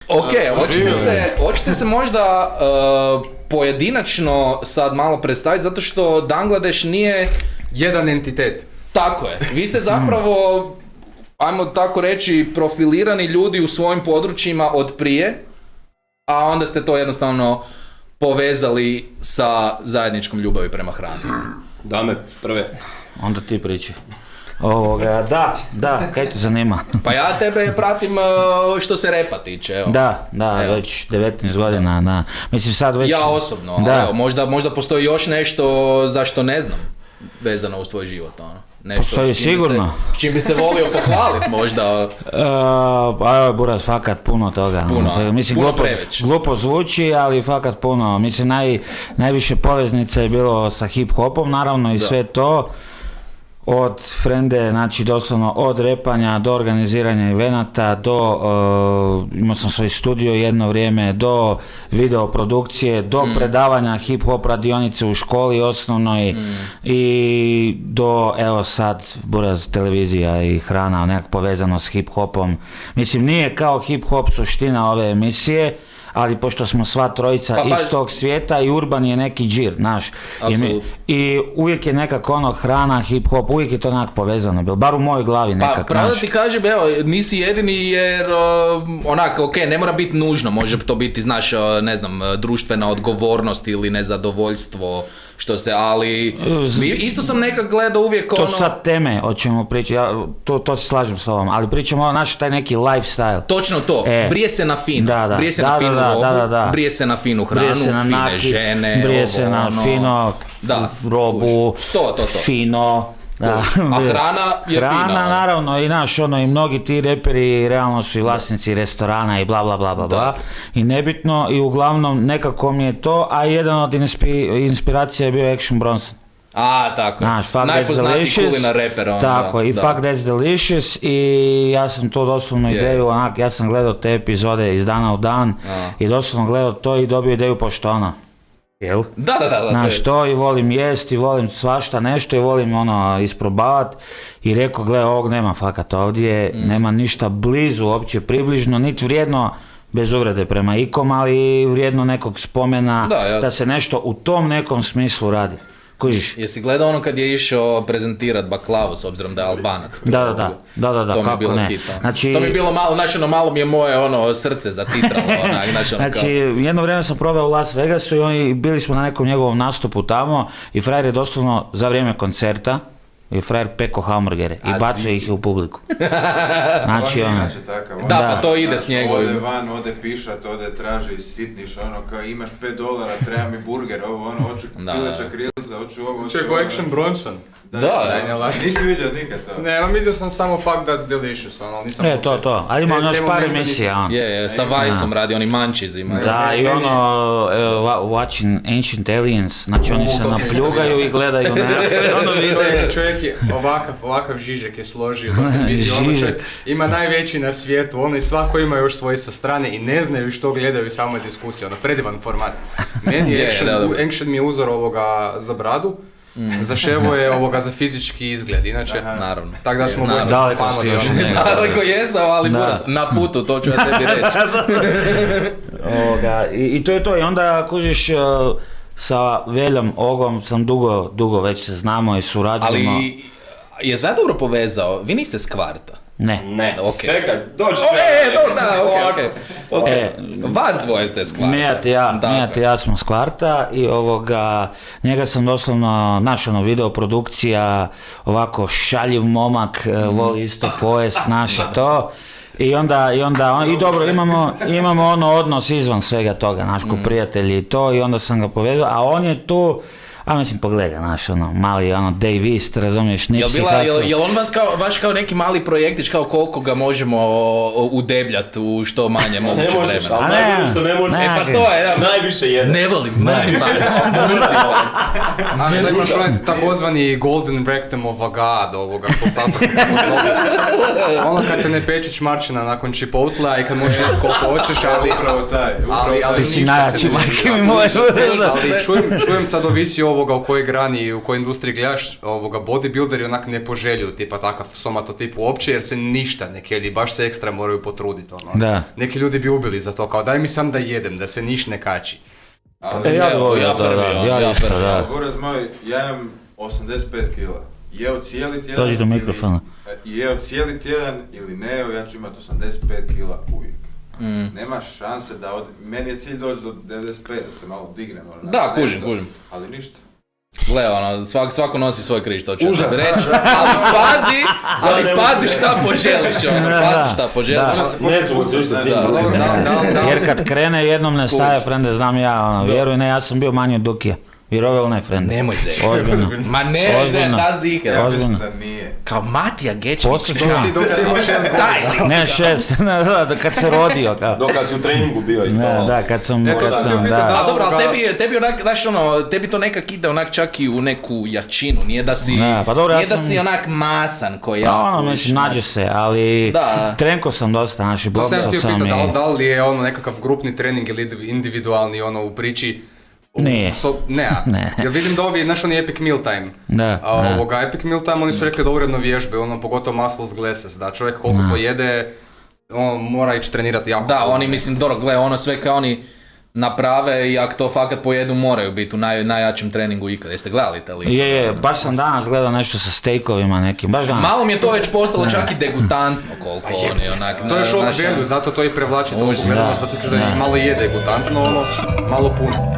Ok, hoćete se možda pojedinačno sad malo predstaviti, zato što Bangladeš nije... Jedan entitet. Tako je. Vi ste zapravo, ajmo tako reći, profilirani ljudi u svojim područjima od prije, a onda ste to jednostavno povezali sa zajedničkom ljubavi prema hrani. Dame, prve. Onda ti priči. Da, kaj te zanima? Pa ja tebe pratim što se repa tiče, evo. Da, evo. Već 19 godina, da. Mislim sad već... Ja osobno, ali evo, možda postoji još nešto zašto ne znam vezano uz tvoj život, ono. Nešto postoji sigurno. Čim bi se volio pohvaliti možda. Buraz, fakat puno toga. Mislim, glupo zvuči, ali fakat puno. Mislim, najviše poveznica je bilo sa hip-hopom, naravno, i sve to. Od frende, znači doslovno od repanja do organiziranja evenata, do, imao sam svoj studio jedno vrijeme, do videoprodukcije, do predavanja hip-hop radionice u školi osnovnoj i do, evo sad, buraz, televizija i hrana, nekako povezano s hip-hopom. Mislim, nije kao hip-hop suština ove emisije, ali pošto smo sva trojica iz tog svijeta i Urban je neki džir, znaš. I uvijek je nekako ono hrana, hip-hop, uvijek je to nekako povezano bilo, bar u mojoj glavi nekako. Pa pravo da ti kažem, evo, nisi jedini jer ne mora biti nužno, može to biti, znaš, ne znam, društvena odgovornost ili nezadovoljstvo, što se, ali isto sam nekak gledao uvijek to sad teme o čemu pričam, to se slažem s ovom, ali pričamo o naš taj neki lifestyle. Točno to, brije se na fino, brije se na finu robu, brije se na finu hranu, fine žene, brije se na fino robu, fino. Da. A hrana je hrana, fina. Naravno, i naš, i mnogi ti reperi realno su i vlasnici restorana i bla bla bla bla bla. I nebitno, i uglavnom nekako mi je to, a jedan od inspiracija je bio Action Bronson. Tako. Najpoznatiji kulinar reper. Tako, i Fuck That's Delicious, i ja sam to doslovno ideju, ja sam gledao te epizode iz dana u dan i doslovno gledao to i dobio ideju pošto ono. Jel? Da. Znaš to, i volim jest, i volim svašta nešto, i volim isprobavat, i rekao, gle, ovog nema fakat ovdje, nema ništa blizu, uopće približno, niti vrijedno, bez uvrede prema ikom, ali vrijedno nekog spomena, da se nešto u tom nekom smislu radi. Kužiš? Jesi gledao ono kad je išao prezentirat baklavu s obzirom da je Albanac? Da, to mi je bilo hit. Znači, to mi je bilo malo, malo mi je moje srce zatitralo. Znači, jedno vrijeme sam proveo u Las Vegasu i bili smo na nekom njegovom nastupu tamo i frajer je doslovno za vrijeme koncerta i frajer peko hamburgere i bacio ih u publiku. Znači pa to ide s njegovim. Ode van, ode pišat, ode traži, sitniš, kao imaš $5, treba mi burger, hoću pileća krilca, hoću ovo. Čekaj, Action Bronson. Nisi vidio nikad to? Ne, vidio sam samo Fuck That's Delicious, nisam... To, ali ima još par emisija. Sa Viceom radi, oni Munchies-ima. Da, i Watching Ancient Aliens, znači oni se napljugaju i gledaju nekakve Čovjek je ovakav Žižek je složio, da se vidi, čovjek ima najveći na svijetu, i svako ima još svoje sa strane i ne znaju što gledaju, samo je diskusija, predivan format. Meni je Action mi je uzor ovoga za bradu, za ševo je za fizički izgled, inače, naravno. Tako da smo daleko ste još daleko jesam, ali na putu, to ću ja tebi reći. I to je to, i onda kužiš sa Veljom Ogom sam dugo već se znamo i surađujemo. Ali je zadobro povezao, vi niste s Kvarta? Ne. Okay. Čekaj, dođi okay. Vas dvoje ste s Kvarta. Mijat i ja smo s Kvarta i njega sam doslovno, videoprodukcija, ovako šaljiv momak, voli isto pojest, naše to. I dobro, imamo odnos izvan svega toga, ko prijatelji i to, i onda sam ga povezao, a on je tu, pogledaj, mali, Dave East, razumiješ, Nipsey Hussle. Jel on baš kao neki mali projektić, kao koliko ga možemo udebljati u što manje moguće vremena? Ne možeš, ali najbolje što ne možeš. Pa to je, najviše jedan. Ne volim, mrzim vas. A što imaš takozvani Golden Rectum of a God, kad te ne peče čmarčina nakon Chipotle i kad možeš jesti koliko hoćeš, ali... Upravo taj. Ti si najjači, majke mi možeš. Ali čujem sad ovisi ovo ovoga u kojoj grani i u kojoj industriji gledaš, bodybuilderi onak ne poželjuju tipa takav somatotip uopće jer se ništa ne kelji, baš se ekstra moraju potruditi. Da. Neki ljudi bi ubili za to, kao daj mi sam da jedem, da se niš ne kači. Buraz moj, ja imam 85 kila. Jeo cijeli tjedan. Dođi do mikrofona. Jeo cijeli tjedan ili ne jeo, ja ću imati 85 kila uvijek. Nema šanse da meni je cilj doći do 95, da se malo dignem. Da, kužim. Ali ništa. Gle, svako nosi svoj križ, to ću reći. Ali pazi šta poželiš, pazi šta poželiš. Nećemo se više s tim. Jer kad krene jednom ne staje, frende, znam ja, vjeruj, ne, ja sam bio manji od Dukija. Vjerovali ili ne, frende? Nemoj se. Ozbiljno. Ma ne, da zike. Ja mislim da nije. Kao Matija Gečević. Dok si imao 6 godina. Ne, 6, kad se rodio. Dok si u treningu bio i to. Da, kad sam, A dobro, ali tebi onak, znaš tebi to nekak ide onak čak i u neku jačinu, nije da si, da si onak masan koji ja. Mislim, nađe se, ali trenko sam dosta, znači, blokao sam. To sam htio pitati, da li je nekakav grupni trening ili individualni u priči? Ne. Jer vidim da ovi, znaš, oni Epic Meal Time. Epic Meal Time, oni su rekli da uredno vježbe, pogotovo muscles glasses, da čovjek koliko pojede, on mora ići trenirati jako. Da, oni mislim, gle, sve kao oni naprave i ako to fakat pojedu moraju biti u najjačem treningu ikada. Jeste gledali te li? Je, baš sam danas gledao nešto sa stejkovima nekim, baš danas. Malo mi je to već postalo čak i degutantno koliko oni onak. To je šok value, zato to i prevlači toliko gledanost, zato što malo je degutantno, malo puno.